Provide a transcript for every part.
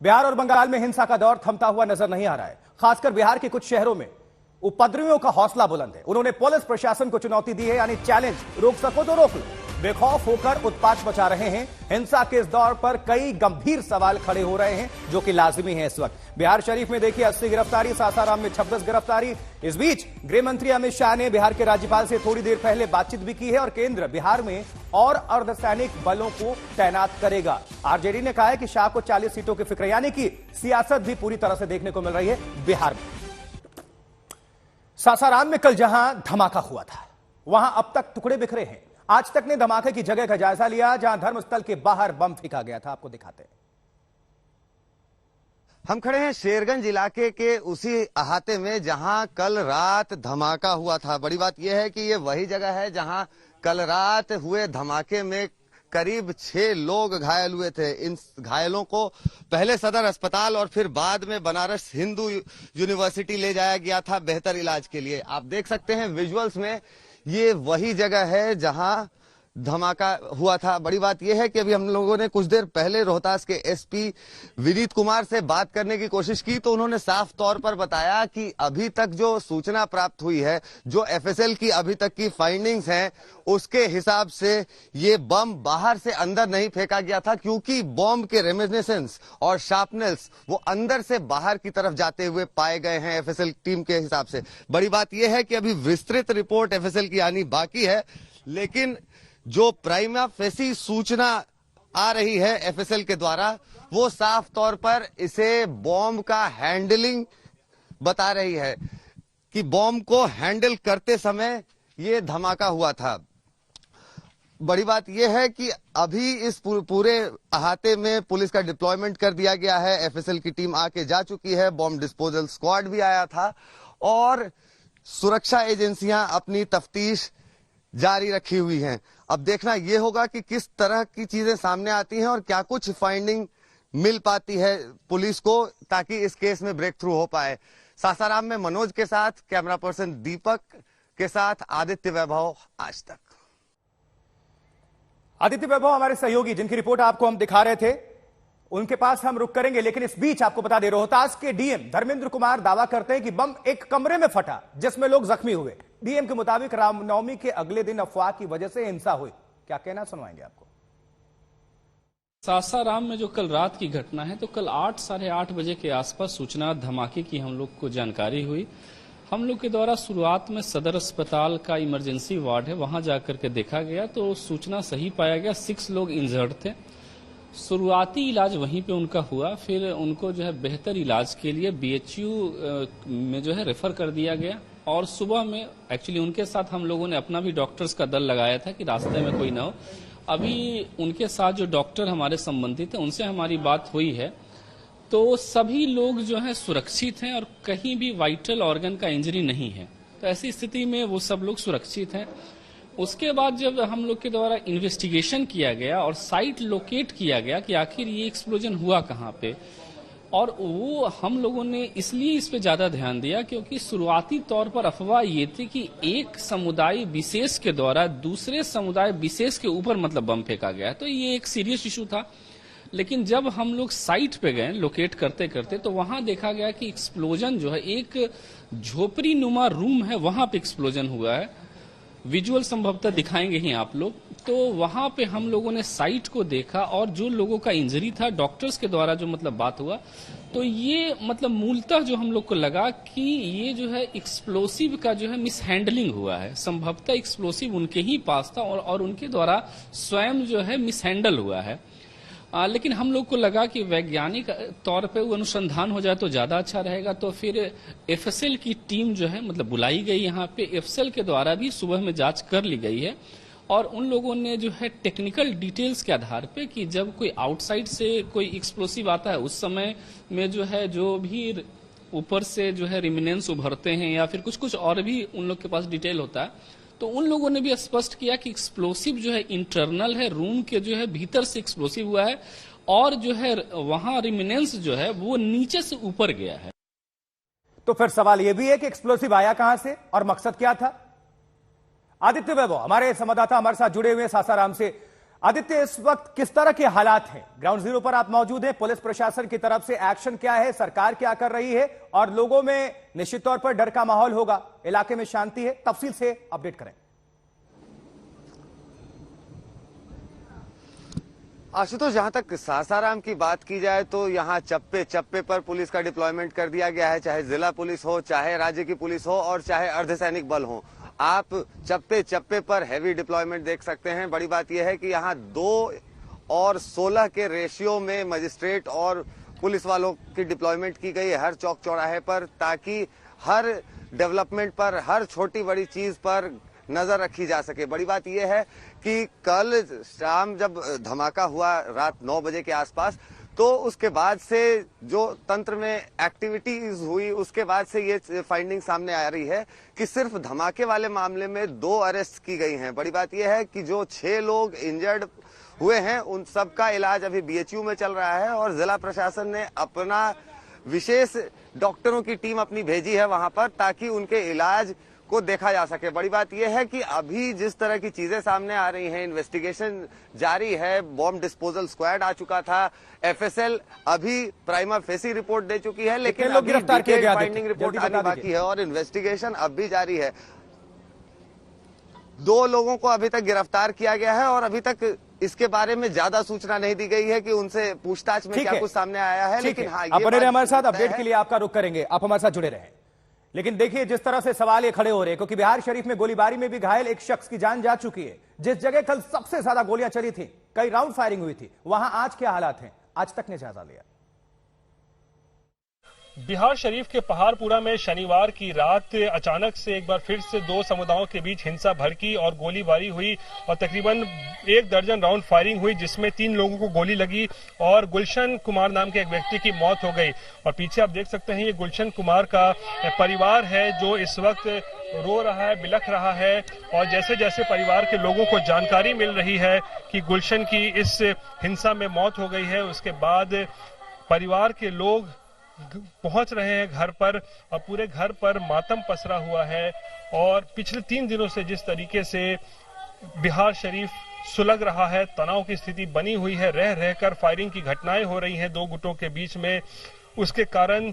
बिहार और बंगाल में हिंसा का दौर थमता हुआ नजर नहीं आ रहा है। खासकर बिहार के कुछ शहरों में उपद्रवियों का हौसला बुलंद है। उन्होंने पुलिस प्रशासन को चुनौती दी है, यानी चैलेंज, रोक सको तो रोक लो। बेखौफ होकर उत्पात मचा रहे हैं। हिंसा के इस दौर पर कई गंभीर सवाल खड़े हो रहे हैं, जो कि लाजिमी है इस वक्त। बिहार शरीफ में देखिए 80 गिरफ्तारी, सासाराम में 26 गिरफ्तारी। इस बीच गृह मंत्री अमित शाह ने बिहार के राज्यपाल से थोड़ी देर पहले बातचीत भी की है और केंद्र बिहार में और अर्धसैनिक बलों को तैनात करेगा। आरजेडी ने कहा है कि शाह को 40 सीटों की फिक्र, यानी कि सियासत भी पूरी तरह से देखने को मिल रही है बिहार में। सासाराम में कल जहां धमाका हुआ था, वहां अब तक टुकड़े बिखरे हैं। आज तक ने धमाके की जगह का जायजा लिया जहां धर्मस्थल के बाहर बम फेंका गया था। आपको दिखाते हैं। हम खड़े हैं शेरगंज इलाके के उसी अहाते में जहां कल रात धमाका हुआ था। बड़ी बात यह है कि ये वही जगह है जहां कल रात हुए धमाके में करीब 6 लोग घायल हुए थे। इन घायलों को पहले सदर अस्पताल और फिर बाद में बनारस हिंदू यूनिवर्सिटी ले जाया गया था बेहतर इलाज के लिए। आप देख सकते हैं विजुअल्स में, ये वही जगह है जहां धमाका हुआ था। बड़ी बात यह है कि अभी हम लोगों ने कुछ देर पहले रोहतास के एसपी विनीत कुमार से बात करने की कोशिश की, तो उन्होंने साफ तौर पर बताया कि अभी तक जो सूचना प्राप्त हुई है, जो एफएसएल की अभी तक की फाइंडिंग्स हैं, उसके हिसाब से ये बम बाहर से अंदर नहीं फेंका गया था, क्योंकि बम के रेमिनेसेंस और शार्पनेल्स वो अंदर से बाहर की तरफ जाते हुए पाए गए हैं एफएसएल टीम के हिसाब से। बड़ी बात यह है कि अभी विस्तृत रिपोर्ट एफएसएल की आनी बाकी है, लेकिन जो प्राइमा फेसी सूचना आ रही है एफएसएल के द्वारा, वो साफ तौर पर इसे बॉम्ब का हैंडलिंग बता रही है कि बॉम्ब को हैंडल करते समय ये धमाका हुआ था। बड़ी बात यह है कि अभी इस पूरे अहाते में पुलिस का डिप्लॉयमेंट कर दिया गया है। एफएसएल की टीम आके जा चुकी है, बॉम्ब डिस्पोजल स्क्वाड भी आया था और सुरक्षा एजेंसियां अपनी तफ्तीश जारी रखी हुई हैं। अब देखना यह होगा कि किस तरह की चीजें सामने आती हैं और क्या कुछ फाइंडिंग मिल पाती है पुलिस को, ताकि इस केस में ब्रेक थ्रू हो पाए। सासाराम में मनोज के साथ कैमरा पर्सन दीपक के साथ आदित्य वैभव, आज तक। आदित्य वैभव हमारे सहयोगी, जिनकी रिपोर्ट आपको हम दिखा रहे थे, उनके पास हम रुक करेंगे। लेकिन इस बीच आपको बता दें, रोहतास के डीएम धर्मेंद्र कुमार दावा करते हैं कि बम एक कमरे में फटा जिसमें लोग जख्मी हुए। डीएम के मुताबिक रामनवमी के अगले दिन अफवाह की वजह से हिंसा हुई। क्या कहना, सुनवाएंगे आपको। सासाराम में जो कल रात की घटना है, तो कल 8 साढ़े 8 बजे के आसपास सूचना धमाके की हम लोग को जानकारी हुई। हम लोग के द्वारा शुरुआत में सदर अस्पताल का इमरजेंसी वार्ड है, वहां जाकर के देखा गया तो सूचना सही पाया गया। 6 लोग इंजर्ड थे। शुरुआती इलाज वहीं पे उनका हुआ, फिर उनको जो है बेहतर इलाज के लिए बीएचयू में जो है रेफर कर दिया गया। और सुबह में एक्चुअली उनके साथ हम लोगों ने अपना भी डॉक्टर्स का दल लगाया था कि रास्ते में कोई ना हो। अभी उनके साथ जो डॉक्टर हमारे संबंधित हैं, उनसे हमारी बात हुई है, तो सभी लोग जो है सुरक्षित हैं और कहीं भी वाइटल ऑर्गन का इंजरी नहीं है। तो ऐसी स्थिति में वो सब लोग सुरक्षित हैं। उसके बाद जब हम लोग के द्वारा इन्वेस्टिगेशन किया गया और साइट लोकेट किया गया कि आखिर ये एक्सप्लोजन हुआ कहाँ पे, और वो हम लोगों ने इसलिए इस पे ज्यादा ध्यान दिया क्योंकि शुरुआती तौर पर अफवाह ये थी कि एक समुदाय विशेष के द्वारा दूसरे समुदाय विशेष के ऊपर मतलब बम फेंका गया है, तो ये एक सीरियस इशू था। लेकिन जब हम लोग साइट पे गए लोकेट करते करते, तो वहां देखा गया कि एक्सप्लोजन जो है एक झोपड़ी नुमा रूम है, वहां पे एक्सप्लोजन हुआ है। विजुअल संभवतः दिखाएंगे ही आप लोग। तो वहां पे हम लोगों ने साइट को देखा और जो लोगों का इंजरी था डॉक्टर्स के द्वारा जो मतलब बात हुआ, तो ये मतलब मूलतः जो हम लोग को लगा कि ये जो है एक्सप्लोसिव का जो है मिसहैंडलिंग हुआ है। संभवतः एक्सप्लोसिव उनके ही पास था और उनके द्वारा स्वयं जो है मिसहैंडल हुआ है। लेकिन हम लोग को लगा कि वैज्ञानिक तौर पे वो अनुसंधान हो जाए तो ज्यादा अच्छा रहेगा। तो फिर एफएसएल की टीम जो है मतलब बुलाई गई यहाँ पे। एफएसएल के द्वारा भी सुबह में जांच कर ली गई है और उन लोगों ने जो है टेक्निकल डिटेल्स के आधार पे कि जब कोई आउटसाइड से कोई एक्सप्लोसिव आता है उस समय में जो है जो भी ऊपर से जो है रिमिनेंस उभरते हैं या फिर कुछ और भी उन लोग के पास डिटेल होता है, तो उन लोगों ने भी स्पष्ट किया कि एक्सप्लोसिव जो है इंटरनल है, रूम के जो है भीतर से एक्सप्लोसिव हुआ है और जो है वहां रिमिनेंस जो है वो नीचे से ऊपर गया है। तो फिर सवाल यह भी है कि एक्सप्लोसिव आया कहां से और मकसद क्या था। आदित्य वैभव हमारे संवाददाता हमारे साथ जुड़े हुए सासाराम से। आदित्य, इस वक्त किस तरह के हालात हैं? ग्राउंड जीरो पर आप मौजूद हैं। पुलिस प्रशासन की तरफ से एक्शन क्या है, सरकार क्या कर रही है, और लोगों में निश्चित तौर पर डर का माहौल होगा, इलाके में शांति है? तफसील से अपडेट करें। आशुतोष, जहां तक सासाराम की बात की जाए तो यहाँ चप्पे चप्पे पर पुलिस का डिप्लॉयमेंट कर दिया गया है, चाहे जिला पुलिस हो, चाहे राज्य की पुलिस हो और चाहे अर्धसैनिक बल हो। आप चप्पे चप्पे पर हैवी डिप्लॉयमेंट देख सकते हैं। बड़ी बात यह है कि यहाँ 2 और 16 के रेशियो में मजिस्ट्रेट और पुलिस वालों की डिप्लॉयमेंट की गई है हर चौक चौराहे पर, ताकि हर डेवलपमेंट पर, हर छोटी बड़ी चीज पर नजर रखी जा सके। बड़ी बात यह है कि कल शाम जब धमाका हुआ रात 9 बजे के आसपास, तो उसके बाद से जो तंत्र में एक्टिविटीज हुई, उसके बाद से ये फाइंडिंग सामने आ रही है कि सिर्फ धमाके वाले मामले में 2 अरेस्ट की गई हैं। बड़ी बात यह है कि जो 6 लोग इंजर्ड हुए हैं उन सबका इलाज अभी बीएचयू में चल रहा है और जिला प्रशासन ने अपना विशेष डॉक्टरों की टीम अपनी भेजी है वहां पर, ताकि उनके इलाज को देखा जा सके। बड़ी बात यह है कि अभी जिस तरह की चीजें सामने आ रही हैं, इन्वेस्टिगेशन जारी है, बॉम्ब डिस्पोजल स्क्वाड आ चुका था, एफएसएल अभी प्राइमा फेसी रिपोर्ट दे चुकी है, लेकिन लोग गिरफ्तार किए गए? फाइंडिंग रिपोर्ट आनी बाकी है और इन्वेस्टिगेशन अब भी जारी है। 2 लोगों को अभी तक गिरफ्तार किया गया है और अभी तक इसके बारे में ज्यादा सूचना नहीं दी गई है कि उनसे पूछताछ में क्या कुछ सामने आया है। लेकिन हाँ, आप बने रहे हमारे साथ, अपडेट के लिए आपका रुख करेंगे, आप हमारे साथ जुड़े रहें। लेकिन देखिए जिस तरह से सवाल ये खड़े हो रहे हैं, क्योंकि बिहार शरीफ में गोलीबारी में भी घायल एक शख्स की जान जा चुकी है। जिस जगह कल सबसे ज्यादा गोलियां चली थी, कई राउंड फायरिंग हुई थी, वहां आज क्या हालात हैं, आज तक ने जायजा लिया। बिहार शरीफ के पहाड़पुरा में शनिवार की रात अचानक से एक बार फिर से 2 समुदायों के बीच हिंसा भड़की और गोलीबारी हुई और तकरीबन 1 दर्जन राउंड फायरिंग हुई, जिसमें 3 लोगों को गोली लगी और गुलशन कुमार नाम के एक व्यक्ति की मौत हो गई। और पीछे आप देख सकते हैं ये गुलशन कुमार का परिवार है जो इस वक्त रो रहा है, बिलख रहा है। और जैसे जैसे परिवार के लोगों को जानकारी मिल रही है कि गुलशन की इस हिंसा में मौत हो गई है, उसके बाद परिवार के लोग पहुंच रहे हैं घर पर और पूरे घर पर मातम पसरा हुआ है। और पिछले 3 दिनों से जिस तरीके से बिहार शरीफ सुलग रहा है, तनाव की स्थिति बनी हुई है, रह रहकर फायरिंग की घटनाएं हो रही हैं 2 गुटों के बीच में, उसके कारण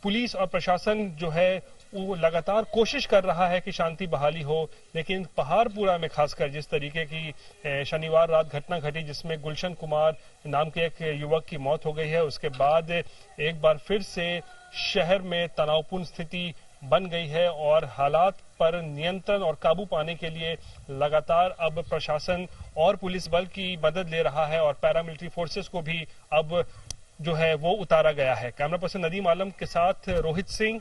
पुलिस और प्रशासन जो है वो लगातार कोशिश कर रहा है कि शांति बहाली हो। लेकिन पहाड़पुरा में खासकर जिस तरीके की शनिवार रात घटना घटी जिसमें गुलशन कुमार नाम के एक युवक की मौत हो गई है, उसके बाद एक बार फिर से शहर में तनावपूर्ण स्थिति बन गई है और हालात पर नियंत्रण और काबू पाने के लिए लगातार अब प्रशासन और पुलिस बल की मदद ले रहा है और पैरामिलिट्री फोर्सेस को भी अब जो है वो उतारा गया है। कैमरा पर्सन नदीम आलम के साथ रोहित सिंह,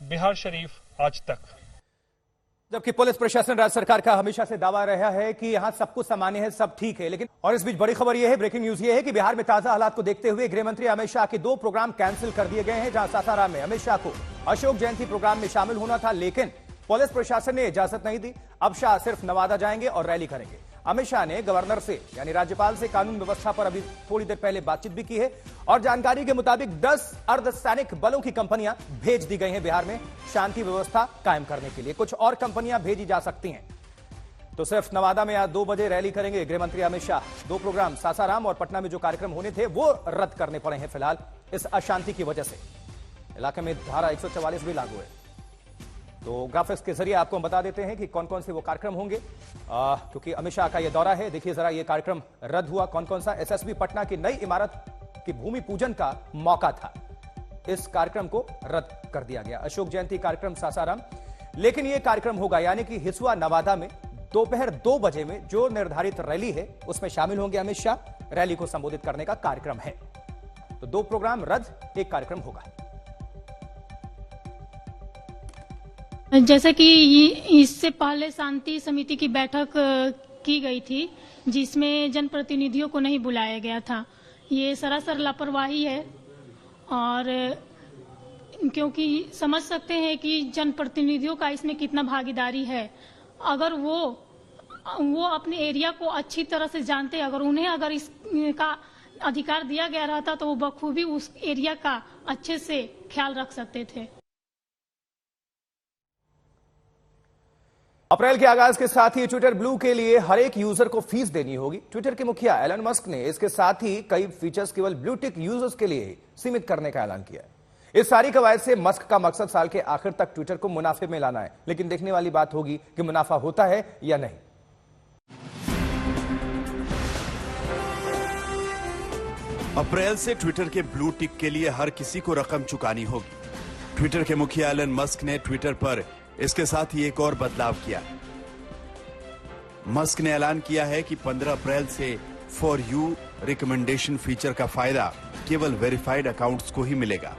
बिहार शरीफ, आज तक। जबकि पुलिस प्रशासन राज्य सरकार का हमेशा से दावा रहा है कि यहां सब कुछ सामान्य है, सब ठीक है, लेकिन और इस बीच बड़ी खबर यह है, ब्रेकिंग न्यूज यह है कि बिहार में ताजा हालात को देखते हुए गृह मंत्री अमित शाह के 2 प्रोग्राम कैंसिल कर दिए गए हैं। जहां सासाराम में अमित शाह को अशोक जयंती प्रोग्राम में शामिल होना था, लेकिन पुलिस प्रशासन ने इजाजत नहीं दी। अब शाह सिर्फ नवादा जाएंगे और रैली करेंगे। अमित शाह ने गवर्नर से यानी राज्यपाल से कानून व्यवस्था पर अभी थोड़ी देर पहले बातचीत भी की है और जानकारी के मुताबिक 10 अर्धसैनिक बलों की कंपनियां भेज दी गई हैं बिहार में शांति व्यवस्था कायम करने के लिए। कुछ और कंपनियां भेजी जा सकती हैं। तो सिर्फ नवादा में आज 2 बजे रैली करेंगे गृह मंत्री अमित शाह। 2 प्रोग्राम सासाराम और पटना में जो कार्यक्रम होने थे वो रद्द करने पड़े हैं फिलहाल इस अशांति की वजह से। इलाके में धारा 144 भी लागू है। तो ग्राफिक्स के जरिए आपको हम बता देते हैं कि कौन कौन से वो कार्यक्रम होंगे, क्योंकि अमित शाह का ये दौरा है। देखिए जरा ये कार्यक्रम रद्द हुआ कौन कौन सा। एसएसबी पटना की नई इमारत की भूमि पूजन का मौका था, इस कार्यक्रम को रद्द कर दिया गया। अशोक जयंती कार्यक्रम सासाराम, लेकिन यह कार्यक्रम होगा यानी कि हिसुआ नवादा में दोपहर 2 बजे में जो निर्धारित रैली है उसमें शामिल होंगे अमित शाह। रैली को संबोधित करने का कार्यक्रम है। तो 2 प्रोग्राम रद्द, 1 कार्यक्रम होगा। जैसा कि इससे पहले शांति समिति की बैठक की गई थी जिसमें जनप्रतिनिधियों को नहीं बुलाया गया था, ये सरासर लापरवाही है। और क्योंकि समझ सकते हैं कि जनप्रतिनिधियों का इसमें कितना भागीदारी है। अगर वो अपने एरिया को अच्छी तरह से जानते, अगर इसका अधिकार दिया गया रहता तो वो बखूबी उस एरिया का अच्छे से ख्याल रख सकते थे। अप्रैल के आगाज के साथ ही ट्विटर ब्लू के लिए हर एक यूजर को फीस देनी होगी। ट्विटर के मुखिया एलन मस्क ने इसके साथ ही कई फीचर्स केवल ब्लू टिक यूजर्स के लिए सीमित करने का ऐलान किया है। इस सारी कवायद से मस्क का मकसद साल के आखिर तक ट्विटर को मुनाफे में लाना है, लेकिन देखने वाली बात होगी कि मुनाफा होता है या नहीं। अप्रैल से ट्विटर के ब्लू टिक के लिए हर किसी को रकम चुकानी होगी। ट्विटर के मुखिया एलन मस्क ने ट्विटर पर इसके साथ ही एक और बदलाव किया। मस्क ने ऐलान किया है कि 15 अप्रैल से फॉर यू रिकमेंडेशन फीचर का फायदा केवल वेरीफाइड अकाउंट्स को ही मिलेगा।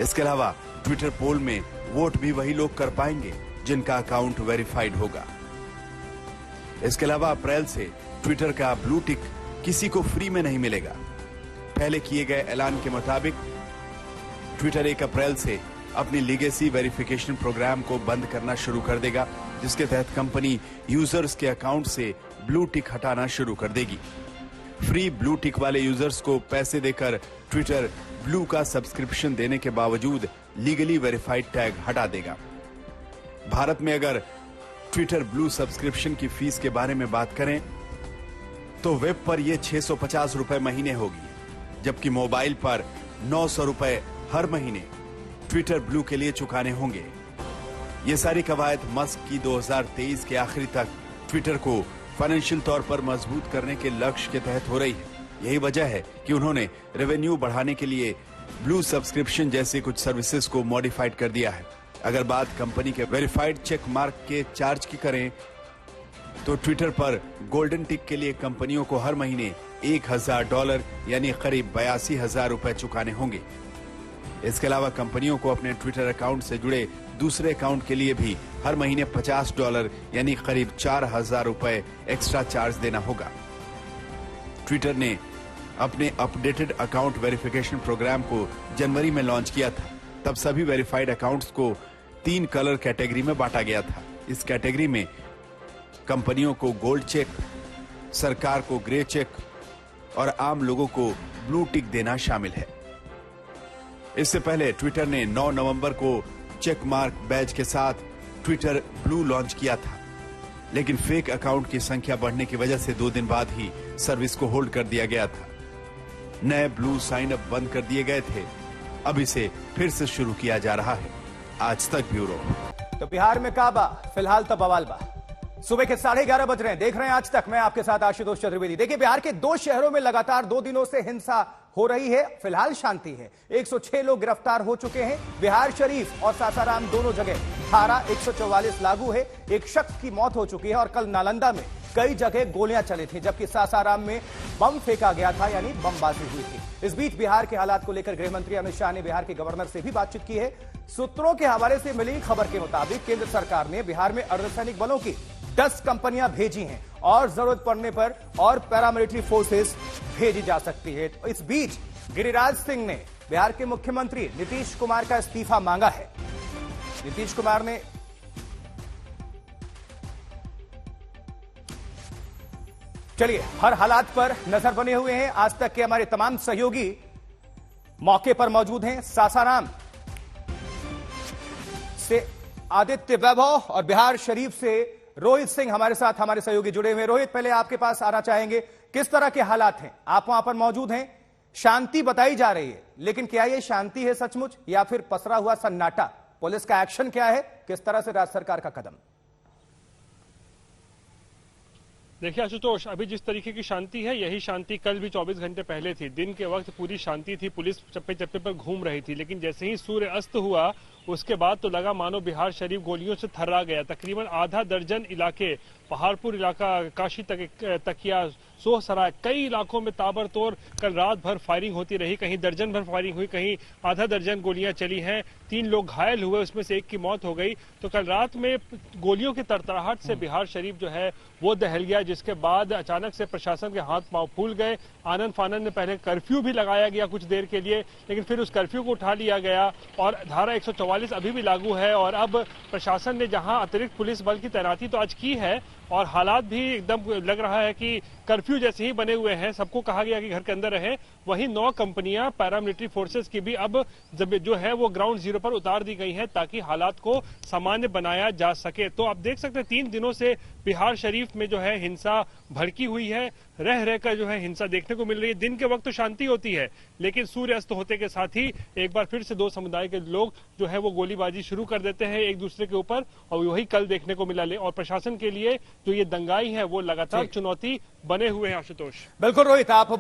इसके अलावा ट्विटर पोल में वोट भी वही लोग कर पाएंगे जिनका अकाउंट वेरीफाइड होगा। इसके अलावा अप्रैल से ट्विटर का ब्लू टिक किसी को फ्री में नहीं मिलेगा। पहले किए गए ऐलान के मुताबिक ट्विटर 1 अप्रैल से अपनी लीगेसी वेरिफिकेशन प्रोग्राम को बंद करना शुरू कर देगा, जिसके तहत कंपनी यूजर्स के अकाउंट से ब्लू टिक हटाना शुरू कर देगी। फ्री ब्लू टिक वाले यूजर्स को पैसे देकर ट्विटर ब्लू का सब्सक्रिप्शन देने के बावजूद लीगली वेरीफाइड टैग हटा देगा। भारत में अगर ट्विटर ब्लू सब्सक्रिप्शन की फीस के बारे में बात करें तो वेब पर यह 650 रुपए महीने होगी, जबकि मोबाइल पर 900 रुपए हर महीने ट्विटर ब्लू के लिए चुकाने होंगे। ये सारी कवायद मस्क की 2023 के आखिरी तक ट्विटर को फाइनेंशियल तौर पर मजबूत करने के लक्ष्य के तहत हो रही है। यही वजह है कि उन्होंने रेवेन्यू बढ़ाने के लिए ब्लू सब्सक्रिप्शन जैसे कुछ सर्विसेज को मॉडिफाइड कर दिया है। अगर बात कंपनी के वेरीफाइड चेक मार्क के चार्ज की करें तो ट्विटर पर गोल्डन टिक के लिए कंपनियों को हर महीने $1000 यानी करीब 82,000 रुपए चुकाने होंगे। इसके अलावा कंपनियों को अपने ट्विटर अकाउंट से जुड़े दूसरे अकाउंट के लिए भी हर महीने $50 यानी करीब 4,000 रुपए एक्स्ट्रा चार्ज देना होगा। ट्विटर ने अपने अपडेटेड अकाउंट वेरिफिकेशन प्रोग्राम को जनवरी में लॉन्च किया था। तब सभी वेरीफाइड अकाउंट्स को 3 कलर कैटेगरी में बांटा गया था। इस कैटेगरी में कंपनियों को गोल्ड चेक, सरकार को ग्रे चेक और आम लोगों को ब्लू टिक देना शामिल है। इससे पहले ट्विटर ने 9 नवंबर को चेक मार्क बैज के साथ ट्विटर ब्लू लॉन्च किया था, लेकिन फेक अकाउंट की संख्या बढ़ने की वजह से 2 दिन बाद ही सर्विस को होल्ड कर दिया गया था। नए ब्लू साइन अप बंद कर दिए गए थे। अब इसे फिर से शुरू किया जा रहा है। आज तक ब्यूरो। तो बिहार में काबा, फिलहाल तो बवाल बा। सुबह के 11:30 बज रहे हैं, देख रहे हैं आज तक। मैं आपके साथ आशुतोष चतुर्वेदी। देखिए, बिहार के 2 शहरों में लगातार 2 दिनों से हिंसा हो रही है। फिलहाल शांति है। 106 लोग गिरफ्तार हो चुके हैं। बिहार शरीफ और सासाराम दोनों जगह धारा 144 लागू है। एक शख्स की मौत हो चुकी है और कल नालंदा में कई जगह गोलियां चली थी, जबकि सासाराम में बम फेंका गया था, यानी बमबाजी हुई थी। इस बीच बिहार के हालात को लेकर गृह मंत्री अमित शाह ने बिहार के गवर्नर से भी बातचीत की है। सूत्रों के हवाले से मिली खबर के मुताबिक केंद्र सरकार ने बिहार में अर्धसैनिक बलों की 10 कंपनियां भेजी हैं और जरूरत पड़ने पर और पैरामिलिट्री फोर्सेस भेजी जा सकती है। तो इस बीच गिरिराज सिंह ने बिहार के मुख्यमंत्री नीतीश कुमार का इस्तीफा मांगा है। नीतीश कुमार ने चलिए, हर हालात पर नजर बने हुए हैं। आज तक के हमारे तमाम सहयोगी मौके पर मौजूद हैं। सासाराम से आदित्य वैभव और बिहार शरीफ से रोहित सिंह हमारे साथ, हमारे सहयोगी जुड़े हुए। रोहित, पहले आपके पास आना चाहेंगे, किस तरह के हालात हैं? आप वहां पर मौजूद हैं, शांति बताई जा रही है, लेकिन क्या यह शांति है सचमुच या फिर पसरा हुआ सन्नाटा? पुलिस का एक्शन क्या है? किस तरह से राज्य सरकार का कदम? देखिए आशुतोष, अभी जिस तरीके की शांति है, यही शांति कल भी 24 घंटे पहले थी। दिन के वक्त पूरी शांति थी, पुलिस चप्पे चप्पे पर घूम रही थी, लेकिन जैसे ही सूर्य अस्त हुआ उसके बाद तो लगा मानो बिहार शरीफ गोलियों से थर्रा गया। तकरीबन आधा दर्जन इलाके, पहाड़पुर इलाका, काशी तकिया, सोहसराय, कई इलाकों में ताबड़तोड़ कल रात भर फायरिंग होती रही। कहीं दर्जन भर फायरिंग हुई, कहीं आधा दर्जन गोलियां चली हैं। 3 लोग घायल हुए, उसमें से 1 की मौत हो गई। तो कल रात में गोलियों की तड़तड़ाहट से बिहार शरीफ जो है वो दहल गया, जिसके बाद अचानक से प्रशासन के हाथ पांव फूल गए। आनंद फानंद में पहले कर्फ्यू भी लगाया गया कुछ देर के लिए, लेकिन फिर उस कर्फ्यू को उठा लिया गया और धारा 144 अभी भी लागू है। और अब प्रशासन ने जहां अतिरिक्त पुलिस बल की तैनाती तो आज की है, और हालात भी एकदम लग रहा है कि कर्फ्यू जैसे ही बने हुए हैं। सबको कहा गया कि घर के अंदर रहे। वहीं 9 कंपनियां पैरामिलिट्री फोर्सेस की भी अब जो है वो ग्राउंड जीरो पर उतार दी गई हैं ताकि हालात को सामान्य बनाया जा सके। तो आप देख सकते हैं 3 दिनों से बिहार शरीफ में जो है हिंसा भड़की हुई है। रह रहकर जो है हिंसा देखने को मिल रही है। दिन के वक्त तो शांति होती है, लेकिन सूर्य अस्त होते के साथ ही एक बार फिर से 2 समुदाय के लोग जो है वो गोलीबाजी शुरू कर देते हैं एक दूसरे के ऊपर, और वही कल देखने को मिला। और प्रशासन के लिए जो ये दंगाई है वो लगातार चुनौती बने हुए हैं। आशुतोष, बिल्कुल रोहित, आप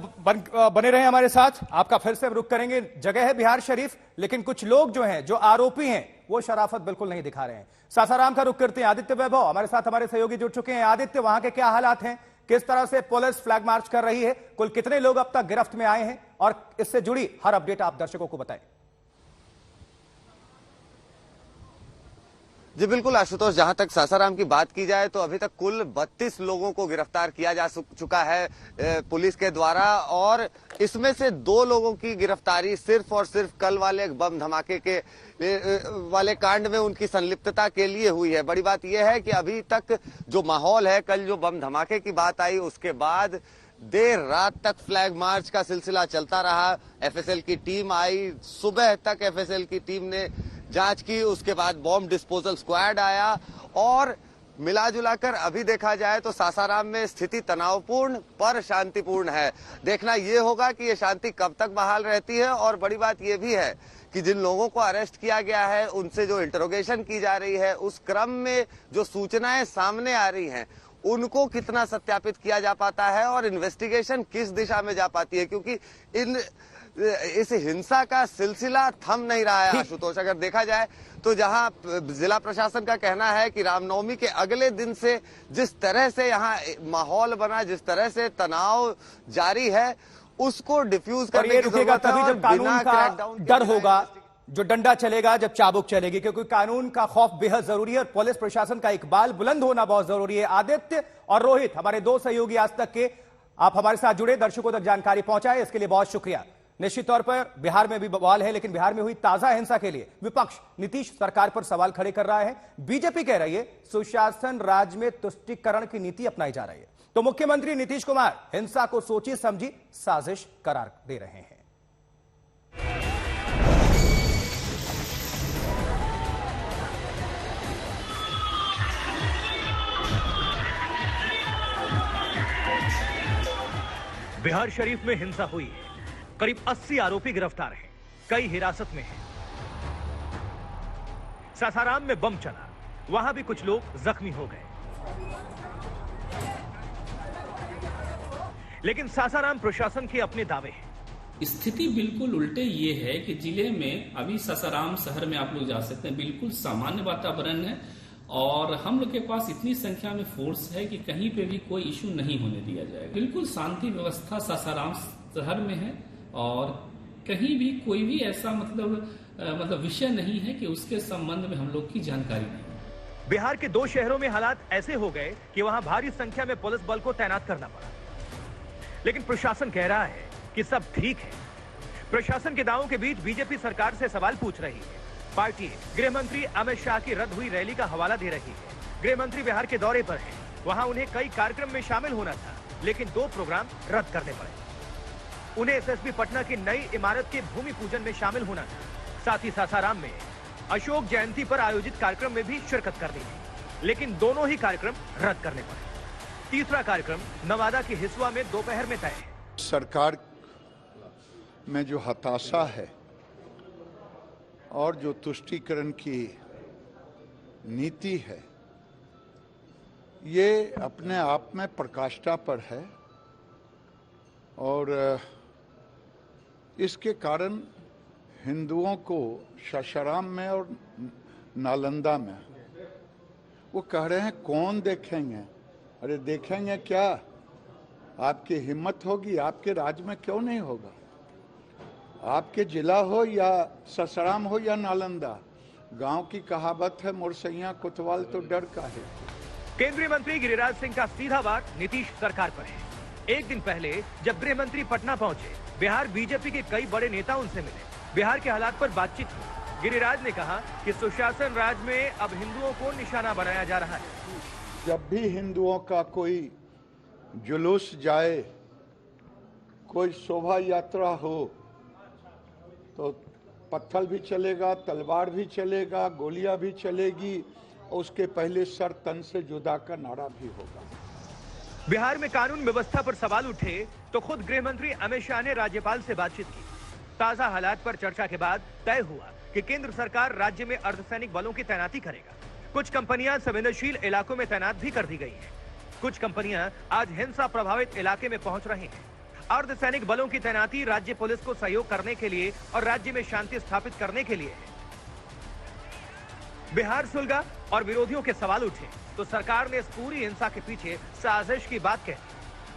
बने रहे हमारे साथ। आपका फिर से रुख करेंगे। जगह है बिहार शरीफ, लेकिन कुछ लोग जो हैं, जो आरोपी हैं, वो शराफत बिल्कुल नहीं दिखा रहे हैं। सासाराम का रुख करते हैं। आदित्य वैभव हमारे साथ, हमारे सहयोगी जुड़ चुके हैं। आदित्य, वहां के क्या हालात हैं? किस तरह से पुलिस फ्लैग मार्च कर रही है? कुल कितने लोग अब तक गिरफ्त में आए हैं? और इससे जुड़ी हर अपडेट आप दर्शकों को बताएं। जी बिल्कुल आशुतोष, जहां तक सासाराम की बात की जाए तो अभी तक कुल 32 लोगों को गिरफ्तार किया जा चुका है पुलिस के द्वारा, और इसमें से 2 लोगों की गिरफ्तारी सिर्फ और सिर्फ कल वाले बम धमाके के वाले कांड में उनकी संलिप्तता के लिए हुई है। बड़ी बात यह है कि अभी तक जो माहौल है, कल जो बम धमाके की बात आई उसके बाद देर रात तक फ्लैग मार्च का सिलसिला चलता रहा। एफएसएल की टीम आई, सुबह तक एफएसएल की टीम ने जांच की, उसके बाद बॉम्ब डिस्पोजल स्क्वाड आया, और मिला जुला कर अभी देखा जाए तो सासाराम में स्थिति तनावपूर्ण पर शांतिपूर्ण है। देखना यह होगा कि यह शांति कब तक बहाल रहती है। और बड़ी बात यह भी है कि जिन लोगों को अरेस्ट किया गया है, उनसे जो इंटरोगेशन की जा रही है, उस क्रम में जो सूचनाएं सामने आ रही हैं उनको कितना सत्यापित किया जा पाता है और इन्वेस्टिगेशन किस दिशा में जा पाती है, क्योंकि इस हिंसा का सिलसिला थम नहीं रहा है। आशुतोष, अगर देखा जाए तो जहां जिला प्रशासन का कहना है कि रामनवमी के अगले दिन से जिस तरह से यहां माहौल बना, जिस तरह से तनाव जारी है, उसको डिफ्यूज करने की जरूरत है। तभी जब कानून का डर होगा, जो डंडा चलेगा, जब चाबुक चलेगी, क्योंकि कानून का खौफ बेहद जरूरी है और पुलिस प्रशासन का इकबाल बुलंद होना बहुत जरूरी है। आदित्य और रोहित, हमारे 2 सहयोगी आज तक के, आप हमारे साथ जुड़े, दर्शकों तक जानकारी पहुंचाए, इसके लिए बहुत शुक्रिया। निश्चित तौर पर बिहार में भी बवाल है, लेकिन बिहार में हुई ताजा हिंसा के लिए विपक्ष नीतीश सरकार पर सवाल खड़े कर रहा है। बीजेपी कह रही है सुशासन राज में तुष्टीकरण की नीति अपनाई जा रही है, तो मुख्यमंत्री नीतीश कुमार हिंसा को सोची समझी साजिश करार दे रहे हैं। बिहार शरीफ में हिंसा हुई है। करीब 80 आरोपी गिरफ्तार हैं, कई हिरासत में हैं। सासाराम में बम चला, वहां भी कुछ लोग जख्मी हो गए। लेकिन सासाराम प्रशासन के अपने दावे हैं। स्थिति बिल्कुल उल्टे ये है कि जिले में अभी सासाराम शहर में आप लोग जा सकते हैं, बिल्कुल सामान्य वातावरण है और हम लोग के पास इतनी संख्या में फोर्स है कि कहीं पे भी कोई इशू नहीं होने दिया जाएगा। बिल्कुल शांति व्यवस्था सासाराम शहर में है और कहीं भी कोई भी ऐसा मतलब विषय नहीं है कि उसके संबंध में हम लोग की जानकारी नहीं। बिहार के 2 शहरों में हालात ऐसे हो गए कि वहां भारी संख्या में पुलिस बल को तैनात करना पड़ा, लेकिन प्रशासन कह रहा है कि सब ठीक है। प्रशासन के दावों के बीच बीजेपी सरकार से सवाल पूछ रही है। पार्टी गृह मंत्री अमित शाह की रद्द हुई रैली का हवाला दे रही है। गृह मंत्री बिहार के दौरे पर हैं, वहां उन्हें कई कार्यक्रम में शामिल होना था, लेकिन 2 प्रोग्राम रद्द करने पड़े। उन्हें एसएसबी पटना की नई इमारत के भूमि पूजन में शामिल होना था, साथ ही सासाराम में अशोक जयंती पर आयोजित कार्यक्रम में भी शिरकत करनी थी, लेकिन दोनों ही कार्यक्रम रद्द करने पड़े। तीसरा कार्यक्रम नवादा के हिसुआ में दोपहर में तय है। सरकार में जो हताशा है और जो तुष्टीकरण की नीति है, ये अपने आप में प्रकाष्ठा पर है और इसके कारण हिंदुओं को सासाराम में और नालंदा में वो कह रहे हैं कौन देखेंगे। अरे देखेंगे क्या, आपकी हिम्मत होगी, आपके राज्य में क्यों नहीं होगा। आपके जिला हो या सासाराम हो या नालंदा, गांव की कहावत है मुरसैया कोतवाल तो डर का है। केंद्रीय मंत्री गिरिराज सिंह का सीधा वार नीतीश सरकार पर है। एक दिन पहले जब गृह मंत्री पटना पहुंचे, बिहार बीजेपी के कई बड़े नेता उनसे मिले, बिहार के हालात पर बातचीत की। गिरिराज ने कहा कि सुशासन राज में अब हिंदुओं को निशाना बनाया जा रहा है। जब भी हिंदुओं का कोई जुलूस जाए, कोई शोभा यात्रा हो, तो पत्थर भी चलेगा, तलवार भी चलेगा, गोलियां भी चलेगी और उसके पहले सर तन से जुदा का नारा भी होगा। बिहार में कानून व्यवस्था पर सवाल उठे तो खुद गृह मंत्री अमित शाह ने राज्यपाल से बातचीत की। ताजा हालात पर चर्चा के बाद तय हुआ कि केंद्र सरकार राज्य में अर्धसैनिक बलों की तैनाती करेगा। कुछ कंपनियां संवेदनशील इलाकों में तैनात भी कर दी गई हैं। कुछ कंपनियां आज हिंसा प्रभावित इलाके में पहुंच रही हैं। अर्धसैनिक बलों की तैनाती राज्य पुलिस को सहयोग करने के लिए और राज्य में शांति स्थापित करने के लिए है। बिहार सुलगा और विरोधियों के सवाल उठे तो सरकार ने इस पूरी हिंसा के पीछे साजिश की बात कही।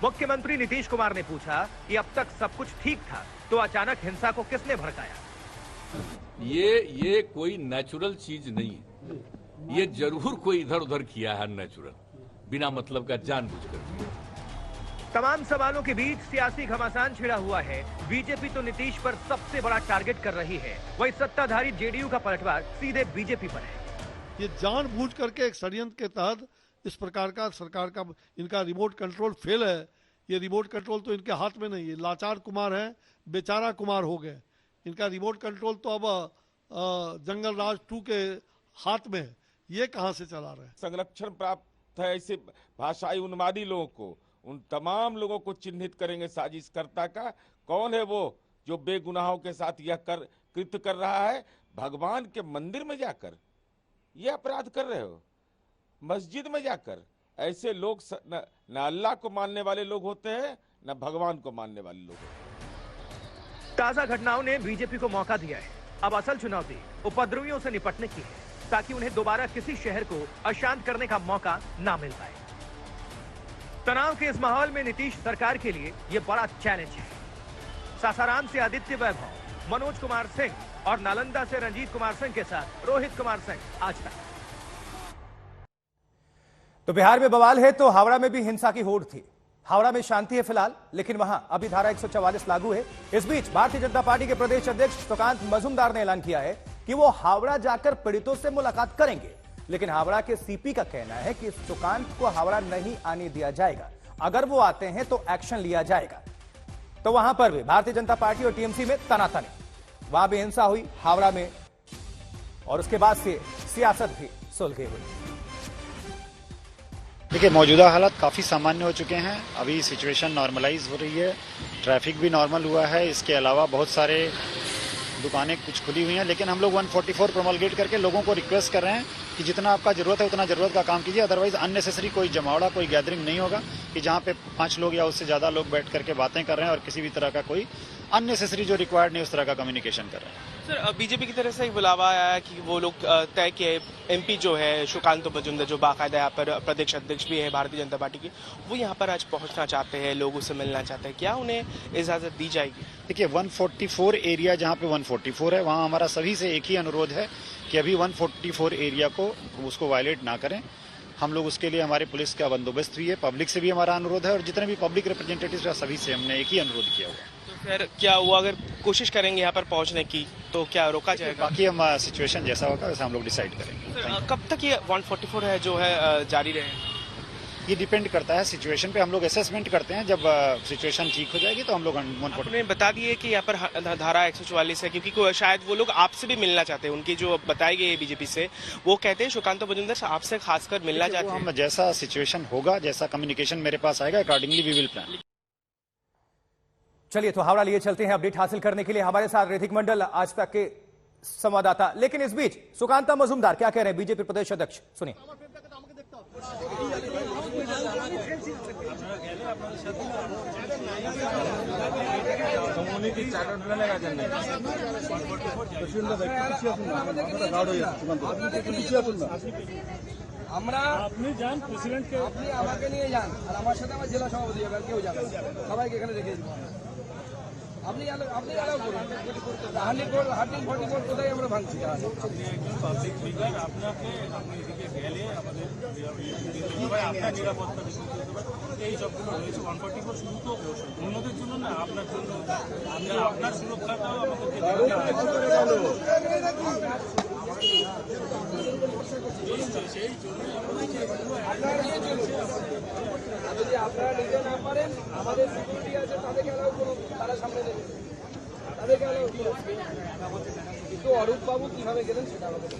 मुख्यमंत्री नीतीश कुमार ने पूछा कि अब तक सब कुछ ठीक था तो अचानक हिंसा को किसने भड़काया। ये कोई नेचुरल चीज नहीं है, ये जरूर कोई इधर उधर किया है नेचुरल, बिना मतलब का जानबूझकर। तमाम सवालों के बीच सियासी घमासान छिड़ा हुआ है। बीजेपी तो नीतीश पर सबसे बड़ा टारगेट कर रही है, वही सत्ताधारी जेडीयू का पलटवार सीधे बीजेपी पर है। ये जानबूझ करके एक षड्यंत्र के तहत इस प्रकार का सरकार का इनका रिमोट कंट्रोल फेल है। ये रिमोट कंट्रोल तो इनके हाथ में नहीं है। लाचार कुमार है, बेचारा कुमार हो गए। इनका रिमोट कंट्रोल तो अब जंगल राज 2 के हाथ में है। ये कहां से चला रहे हैं? संरक्षण प्राप्त है ऐसे भाषाई उन्मादी लोगों को, उन तमाम लोगों को चिन्हित करेंगे साजिशकर्ता का। कौन है वो जो बेगुनाहों के साथ यह कृत्य कर रहा है? भगवान के मंदिर में जाकर ये अपराध कर रहे हो, मस्जिद में जाकर। ऐसे लोग न अल्लाह को मानने वाले लोग होते हैं, न भगवान को मानने वाले लोग होते हैं। ताजा घटनाओं ने बीजेपी को मौका दिया है। अब असल चुनौती उपद्रवियों से निपटने की है, ताकि उन्हें दोबारा किसी शहर को अशांत करने का मौका ना मिल पाए। तनाव के इस माहौल में नीतीश सरकार के लिए यह बड़ा चैलेंज है। सासाराम से आदित्य वैभव, मनोज कुमार सिंह और नालंदा से रंजीत कुमार सिंह के साथ रोहित कुमार सिंह, आज तक। तो बिहार में बवाल है तो हावड़ा में भी हिंसा की होड़ थी। हावड़ा में शांति है फिलहाल, लेकिन वहां अभी धारा 144 लागू है। इस बीच भारतीय जनता पार्टी के प्रदेश अध्यक्ष सुकांत मजूमदार ने ऐलान किया है कि वो हावड़ा जाकर पीड़ितों से मुलाकात करेंगे, लेकिन हावड़ा के सीपी का कहना है कि सुकांत को हावड़ा नहीं आने दिया जाएगा। अगर वो आते हैं तो एक्शन लिया जाएगा। तो वहां पर भी भारतीय जनता पार्टी और टीएमसी में तनातनी। वहां भी हिंसा हुई हावड़ा में, और उसके बाद से सियासत भी सुलझी हुई। देखिए, मौजूदा हालात काफ़ी सामान्य हो चुके हैं। अभी सिचुएशन नॉर्मलाइज हो रही है, ट्रैफिक भी नॉर्मल हुआ है। इसके अलावा बहुत सारे दुकानें कुछ खुली हुई हैं, लेकिन हम लोग 144 प्रोमलगेट करके लोगों को रिक्वेस्ट कर रहे हैं कि जितना आपका जरूरत है उतना जरूरत का काम कीजिए। अदरवाइज अननेसेसरी कोई जमावड़ा, कोई गैदरिंग नहीं होगा कि जहां पे 5 लोग या उससे ज्यादा लोग बैठ करके बातें कर रहे हैं और किसी भी तरह का कोई अननेसेसरी जो रिक्वायर्ड नहीं उस तरह का कम्युनिकेशन कर रहे हैं। सर, बीजेपी की तरफ से एक बुलावा आया है कि वो लोग तय किए, एमपी जो है सुकांत मजूमदार, जो बाकायदा यहाँ पर प्रदेश अध्यक्ष भी है भारतीय जनता पार्टी की, वो यहाँ पर आज पहुंचना चाहते हैं, लोगों से मिलना चाहते हैं। क्या उन्हें इजाजत दी जाएगी? देखिए, 144 एरिया जहाँ पे 144 है, वहाँ हमारा सभी से एक ही अनुरोध है कि अभी 144 एरिया को उसको वायलेट ना करें। हम लोग उसके लिए हमारे पुलिस का बंदोबस्त भी है, पब्लिक से भी हमारा अनुरोध है, और जितने भी पब्लिक रिप्रेजेंटेटिव्स हैं सभी से हमने एक ही अनुरोध किया हुआ। तो फिर क्या वो अगर कोशिश करेंगे यहाँ पर पहुँचने की तो क्या रोका जाएगा? बाकी हम सिचुएशन जैसा होगा वैसा हम लोग डिसाइड करेंगे। कब तक ये 144 है जो है जारी रहे? ये डिपेंड करता है सिचुएशन पे। हम लोग असेसमेंट करते हैं, जब सिचुएशन ठीक हो जाएगी तो हम लोग 144। आपने बता दिए कि यहाँ पर धारा 144 है, क्योंकि शायद वो लोग आपसे भी मिलना चाहते हैं। उनकी जो बताई गई है बीजेपी से, वो कहते हैं सुकांत मजूमदार आपसे खासकर मिलना चाहते हैं। हम जैसा सिचुएशन होगा, जैसा कम्युनिकेशन मेरे पास आएगा, अकॉर्डिंगली वी विल प्लान। चलिए, तो हावड़ा लिए चलते हैं अपडेट हासिल करने के लिए। हमारे साथ ऋतिक मंडल, आज तक के संवाददाता। लेकिन इस बीच सुकांत मजूमदार क्या कह रहे हैं, बीजेपी प्रदेश अध्यक्ष, सुनिए। আমরা আপনি যান প্রেসিডেন্টকে, আপনি আমাকে নিয়ে যান, আর আমার সাথে আমার জেলা সভাপতি যাবেন, কেউ যাবে, সবাইকে এখানে রেখে দিব। আপনি অ্যালাউ করুন। হার্টিং কোথায় আমরা ভাঙছি? আপনি একজন পাবলিক ফিগার, আপনাকে আপনি এদিকে গেলে আমাদের আপনার নিরাপত্তা এই সবগুলো রয়েছে। 144 শুধু তো অন্যদের জন্য না, আপনার জন্য, আপনার সুরক্ষাটাও আমাদেরকে যদি আপনারা নিতে না পারেন আমাদের সিকিউরিটি আছে, তাদেরকে অ্যালাউ করুন, তারা সামনে নেবে, তাদেরকে অ্যালাউ করুন। কিন্তু অরূপ বাবু কিভাবে গেলেন সেটা আমাদের,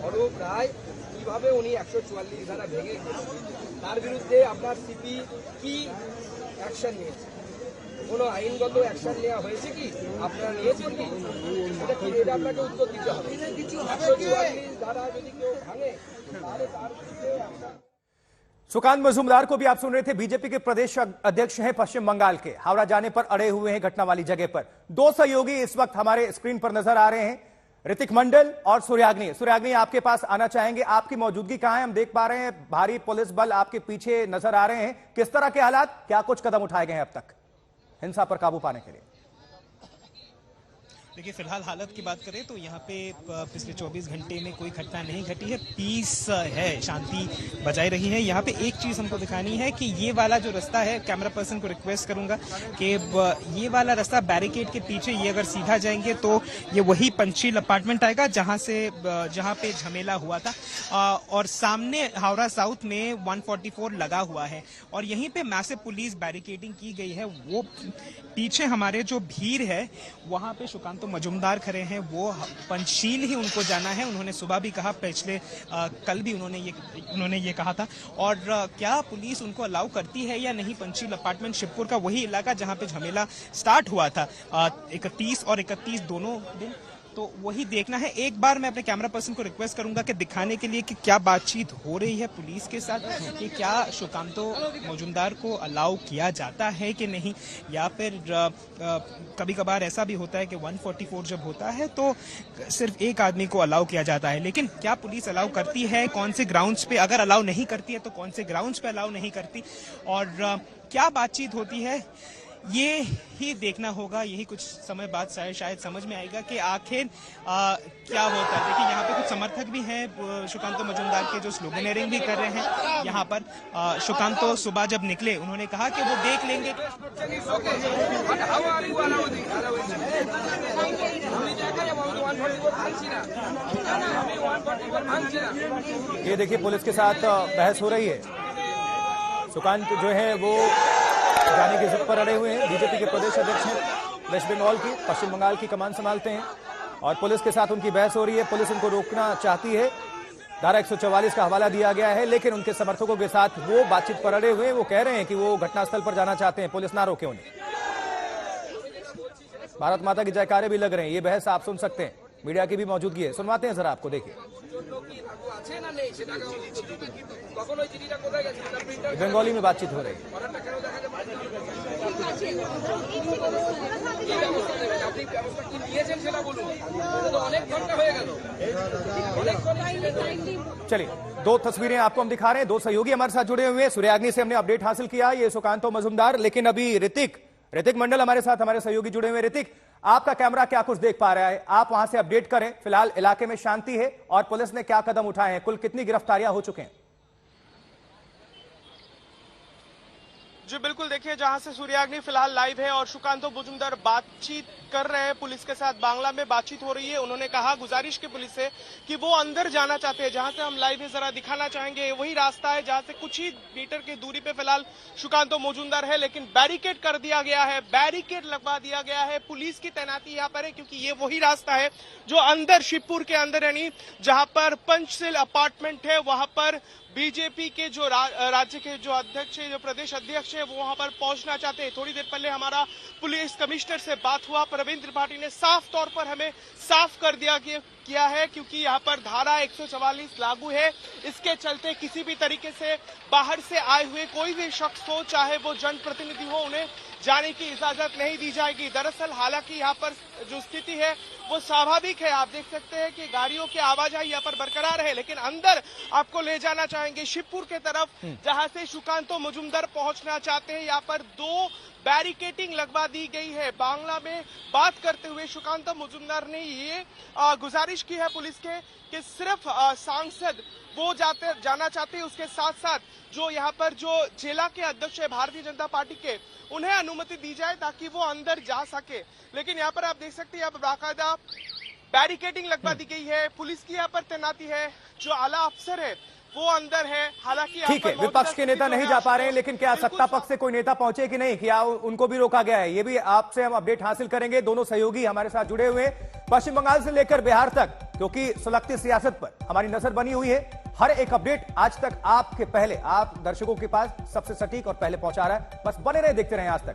অরূপ রায় কিভাবে উনি 144 ধারা ভেঙে গেলেন, তার বিরুদ্ধে আপনার সিপি কি অ্যাকশন নিয়েছে? কোনো আইনগত অ্যাকশন নেওয়া হয়েছে কি? আপনারা নিয়েছেন কি? এটা আপনাকে উত্তর দিতে হবে। 144 ধারা যদি কেউ ভাঙে তাহলে তার বিরুদ্ধে একটা। सुकांत मजूमदार को भी आप सुन रहे थे। बीजेपी के प्रदेश अध्यक्ष हैं पश्चिम बंगाल के। हावड़ा जाने पर अड़े हुए हैं घटना वाली जगह पर। दो सहयोगी इस वक्त हमारे स्क्रीन पर नजर आ रहे हैं, ऋतिक मंडल और सूर्याग्नि। सूर्याग्नि, आपके पास आना चाहेंगे, आपकी मौजूदगी कहां है? हम देख पा रहे हैं भारी पुलिस बल आपके पीछे नजर आ रहे हैं। किस तरह के हालात, क्या कुछ कदम उठाए गए हैं अब तक हिंसा पर काबू पाने के लिए? देखिए, फिलहाल हालत की बात करें तो यहाँ पे पिछले 24 घंटे में कोई घटना नहीं घटी है, पीस है, शांति बजाई रही है। यहाँ पे एक चीज हमको दिखानी है कि ये वाला जो रास्ता है, कैमरा पर्सन को रिक्वेस्ट करूंगा कि ये वाला रास्ता बैरिकेड के पीछे, ये अगर सीधा जाएंगे तो ये वही पंचशील अपार्टमेंट आएगा जहाँ पे झमेला हुआ था, और सामने हावड़ा साउथ में 144 लगा हुआ है और यहीं पे मैसिव पुलिस बैरिकेडिंग की गई है। वो पीछे हमारे जो भीड़ है वहां पे सुकांत मजूमदार खड़े हैं, वो पंचशील ही उनको जाना है। उन्होंने सुबह भी कहा, पिछले कल भी उन्होंने ये कहा था। और क्या पुलिस उनको अलाउ करती है या नहीं? पंचशील अपार्टमेंट शिवपुर का वही इलाका जहां पे झमेला स्टार्ट हुआ था 31 और 31 दोनों दिन, तो वही देखना है। एक बार मैं अपने कैमरा पर्सन को रिक्वेस्ट करूंगा कि दिखाने के लिए कि क्या बातचीत हो रही है पुलिस के साथ, कि क्या सुकांतो मजूमदार को अलाउ किया जाता है कि नहीं, या फिर कभी कभार ऐसा भी होता है कि 144 जब होता है तो सिर्फ एक आदमी को अलाउ किया जाता है, लेकिन क्या पुलिस अलाउ करती है, कौन से ग्राउंड्स पे, अगर अलाउ नहीं करती है तो कौन से ग्राउंड्स पे अलाउ नहीं करती, और क्या बातचीत होती है, ये ही देखना होगा। यही कुछ समय बाद शायद समझ में आएगा कि आखिर क्या होता है। देखिए, यहाँ पे कुछ समर्थक भी हैं सुकांतो मजूमदार के, जो स्लोगनेरिंग भी कर रहे हैं यहाँ पर। सुकांतो सुबह जब निकले उन्होंने कहा कि वो देख लेंगे। ये देखिए, पुलिस के साथ बहस हो रही है। सुकांत जो है वो जाने की जिद पर अड़े हुए हैं। बीजेपी के प्रदेश अध्यक्ष हैं, वेस्ट बंगाल की, पश्चिम बंगाल की कमान संभालते हैं और पुलिस के साथ उनकी बहस हो रही है। पुलिस उनको रोकना चाहती है, धारा 144 का हवाला दिया गया है, लेकिन उनके समर्थकों के साथ वो बातचीत पर अड़े हुए हैं। वो कह रहे हैं कि वो घटनास्थल पर जाना चाहते हैं, पुलिस ना रोके उन्हें। भारत माता की जयकारे भी लग रहे हैं। ये बहस आप सुन सकते हैं, मीडिया की भी मौजूदगी है, सुनवाते हैं जरा आपको। देखिए, बंगाली में बातचीत हो रही है। चलिए, दो तस्वीरें आपको हम दिखा रहे हैं। दो सहयोगी हमारे साथ जुड़े हुए हैं। सूर्याग्नि से हमने अपडेट हासिल किया, ये सुकांतो मजूमदार, लेकिन अभी ऋतिक मंडल हमारे साथ, हमारे सहयोगी जुड़े हुए। ऋतिक, आपका कैमरा क्या कुछ देख पा रहा है? आप वहां से अपडेट करें। फिलहाल इलाके में शांति है और पुलिस ने क्या कदम उठाए हैं? कुल कितनी गिरफ्तारियां हो चुके हैं? जी बिल्कुल, देखिए, जहां से सूर्याग्नि फिलहाल लाइव है और सुकांतो मजूमदार बातचीत कर रहे हैं पुलिस के साथ, बांग्ला में बातचीत हो रही है। उन्होंने कहा, गुजारिश की पुलिस से कि वो अंदर जाना चाहते हैं। जहां से हम लाइव है जरा दिखाना चाहेंगे, वही रास्ता है जहां से कुछ ही मीटर की दूरी पे फिलहाल सुकांतो मजूमदार है, लेकिन बैरिकेड कर दिया गया है, बैरिकेड लगवा दिया गया है। पुलिस की तैनाती यहाँ पर है क्योंकि ये वही रास्ता है जो अंदर शिवपुर के अंदर, यानी जहां पर पंचशील अपार्टमेंट है, वहां पर बीजेपी के जो राज्य के जो अध्यक्ष है, जो प्रदेश अध्यक्ष है, वो वहां पर पहुंचना चाहते हैं। थोड़ी देर पहले हमारा पुलिस कमिश्नर से बात हुआ, प्रवीण त्रिपाठी ने साफ तौर पर हमें साफ कर दिया किया है क्योंकि यहाँ पर धारा 144 लागू है। इसके चलते किसी भी तरीके से बाहर से आए हुए कोई भी शख्स हो, चाहे वो जनप्रतिनिधि हो, उन्हें जाने की इजाजत नहीं दी जाएगी। दरअसल हालांकि यहाँ पर जो स्थिति है वो स्वाभाविक है। आप देख सकते हैं कि गाड़ियों की आवाजाही यहाँ पर बरकरार है, लेकिन अंदर आपको ले जाना चाहेंगे शिवपुर के तरफ, जहां से सुकांतो मजूमदार पहुंचना चाहते हैं। यहाँ पर 2 बैरिकेडिंग लगवा दी गई है। बांग्ला में बात करते हुए सुकांतो मजूमदार ने ये गुजारिश की है पुलिस के कि सिर्फ सांसद वो जाना चाहते हैं, उसके साथ साथ जो यहाँ पर जो जिला के अध्यक्ष है भारतीय जनता पार्टी के, उन्हें अनुमति दी जाए ताकि वो अंदर जा सके। लेकिन यहाँ पर आप देख सकते हैं, यहाँ पर बाकायदा बैरिकेडिंग लगवा दी गई है, पुलिस की यहाँ पर तैनाती है। जो आला अफसर है वो अंदर है। हालांकि ठीक है, विपक्ष के नेता नहीं जा पा रहे हैं, लेकिन क्या सत्ता पक्ष से कोई नेता पहुंचे कि नहीं, क्या उनको भी रोका गया है, ये भी आपसे हम अपडेट हासिल करेंगे। दोनों सहयोगी हमारे साथ जुड़े हुए हैं पश्चिम बंगाल से लेकर बिहार तक, क्योंकि सुलगती सियासत पर हमारी नजर बनी हुई है। हर एक अपडेट आज तक आपके पहले, आप दर्शकों के पास सबसे सटीक और पहले पहुंचा रहा है। बस बने रहे, देखते रहे आज तक।